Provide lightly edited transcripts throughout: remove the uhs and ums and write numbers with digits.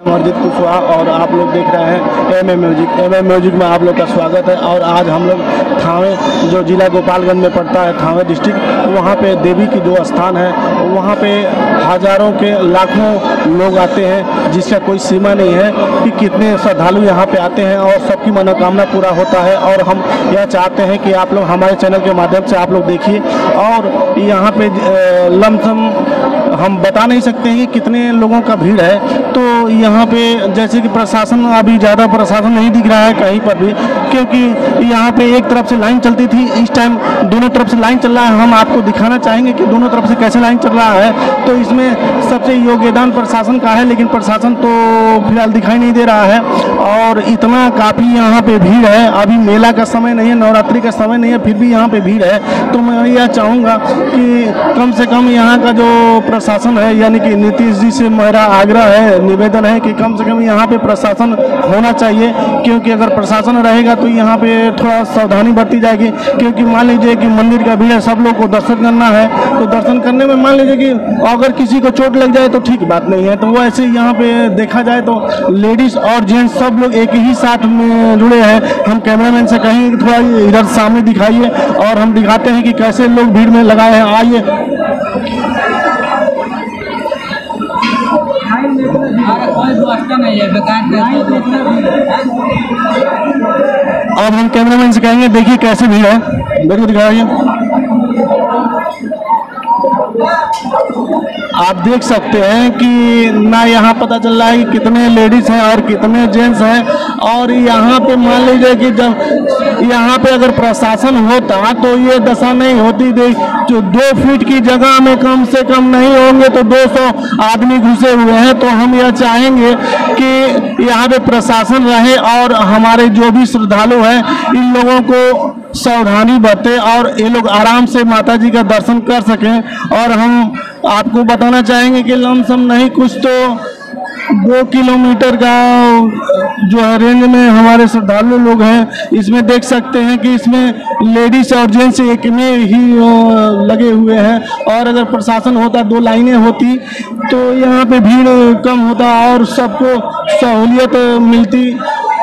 अमरजीत कुशवाहा और आप लोग देख रहे हैं एमएम म्यूजिक में आप लोग का स्वागत है। और आज हम लोग थावे जो जिला गोपालगंज में पड़ता है, थावे डिस्ट्रिक्ट, वहाँ पे देवी की जो स्थान है वहाँ पे हज़ारों के लाखों लोग आते हैं, जिसका कोई सीमा नहीं है कि कितने श्रद्धालु यहाँ पे आते हैं और सबकी मनोकामना पूरा होता है। और हम यह चाहते हैं कि आप लोग हमारे चैनल के माध्यम से आप लोग देखिए। और यहाँ पे लमसम हम बता नहीं सकते हैं कि कितने लोगों का भीड़ है। तो यहाँ पे जैसे कि प्रशासन, अभी ज़्यादा प्रशासन नहीं दिख रहा है कहीं पर भी, क्योंकि यहाँ पे एक तरफ से लाइन चलती थी, इस टाइम दोनों तरफ से लाइन चल रहा है। हम आपको दिखाना चाहेंगे कि दोनों तरफ से कैसे लाइन चल रहा है। तो इसमें सबसे योगदान प्रशासन का है, लेकिन प्रशासन तो फिलहाल दिखाई नहीं दे रहा है। और इतना काफ़ी यहाँ पे भीड़ है, अभी मेला का समय नहीं है, नवरात्रि का समय नहीं है, फिर भी यहाँ पे भीड़ है। तो मैं यह चाहूँगा कि कम से कम यहाँ का जो प्रशासन है, यानी कि नीतीश जी से मेरा आग्रह है, निवेदन है कि कम से कम यहाँ पे प्रशासन होना चाहिए। क्योंकि अगर प्रशासन रहेगा तो यहाँ पे थोड़ा सावधानी बरती जाएगी। क्योंकि मान लीजिए कि मंदिर का भीड़ है, सब लोग को दर्शन करना है, तो दर्शन करने में मान लीजिए कि अगर किसी को चोट लग जाए तो ठीक बात नहीं है। तो वो ऐसे यहाँ पे देखा जाए तो लेडीज़ और जेंट्स सब लोग एक ही साथ में जुड़े हैं। हम कैमरामैन से कहेंगे थोड़ा इधर सामने दिखाइए और हम दिखाते हैं कि कैसे लोग भीड़ में लगाए हैं। आइए। अब हम कैमरामैन से कहेंगे देखिए कैसे भीड़ है, देखो दिखाइए। आप देख सकते हैं कि ना यहाँ पता चल रहा है कि कितने लेडीज हैं और कितने जेंट्स हैं। और यहाँ पे मान लीजिए कि जब यहाँ पे अगर प्रशासन होता तो ये दशा नहीं होती। जो 2 फीट की जगह में कम से कम नहीं होंगे तो 200 आदमी घुसे हुए हैं। तो हम यह चाहेंगे कि यहाँ पे प्रशासन रहे और हमारे जो भी श्रद्धालु हैं इन लोगों को सावधानी बरते और ये लोग आराम से माता जी का दर्शन कर सकें। और हम आपको बताना चाहेंगे कि लमसम नहीं कुछ तो 2 किलोमीटर का जो है रेंज में हमारे श्रद्धालु लोग हैं। इसमें देख सकते हैं कि इसमें लेडीज और जेंट्स एक में ही लगे हुए हैं। और अगर प्रशासन होता, 2 लाइनें होती तो यहाँ पे भीड़ कम होता और सबको सहूलियत मिलती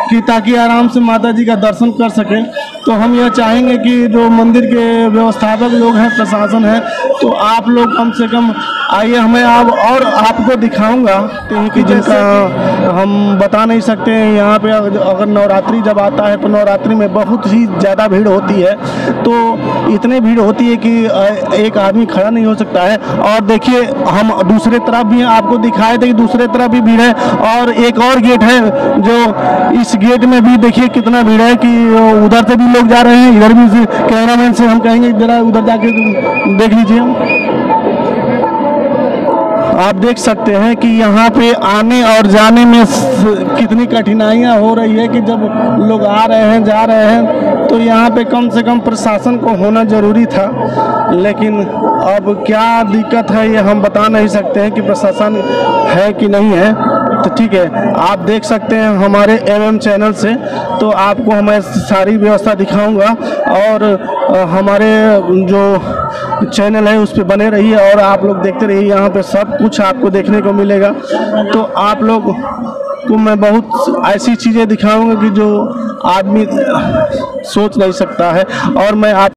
कि ताकि आराम से माता जी का दर्शन कर सकें। तो हम यह चाहेंगे कि जो मंदिर के व्यवस्थापक लोग हैं, प्रशासन है, तो आप लोग कम से कम आइए। हमें अब और आपको दिखाऊंगा कि जिनका हम बता नहीं सकते हैं। यहाँ पे अगर नवरात्रि जब आता है तो नवरात्रि में बहुत ही ज़्यादा भीड़ होती है। तो इतनी भीड़ होती है कि एक आदमी खड़ा नहीं हो सकता है। और देखिए हम दूसरे तरफ भी आपको दिखाए थे कि दूसरे तरफ भी भीड़ है। और एक और गेट है, जो इस गेट में भी देखिए कितना भीड़ है कि उधर से भी लोग जा रहे हैं, इधर भी। कैमरामैन से हम कहेंगे जरा उधर जाके देख लीजिए। आप देख सकते हैं कि यहाँ पे आने और जाने में कितनी कठिनाइयाँ हो रही है कि जब लोग आ रहे हैं, जा रहे हैं, तो यहाँ पे कम से कम प्रशासन को होना ज़रूरी था। लेकिन अब क्या दिक्कत है ये हम बता नहीं सकते हैं कि प्रशासन है कि नहीं है। तो ठीक है, आप देख सकते हैं हमारे एमएम चैनल से, तो आपको मैं सारी व्यवस्था दिखाऊंगा। और हमारे जो चैनल है उस पर बने रहिए और आप लोग देखते रहिए। यहाँ पे सब कुछ आपको देखने को मिलेगा। तो आप लोग को मैं बहुत ऐसी चीज़ें दिखाऊंगा कि जो आदमी सोच नहीं सकता है। और मैं आप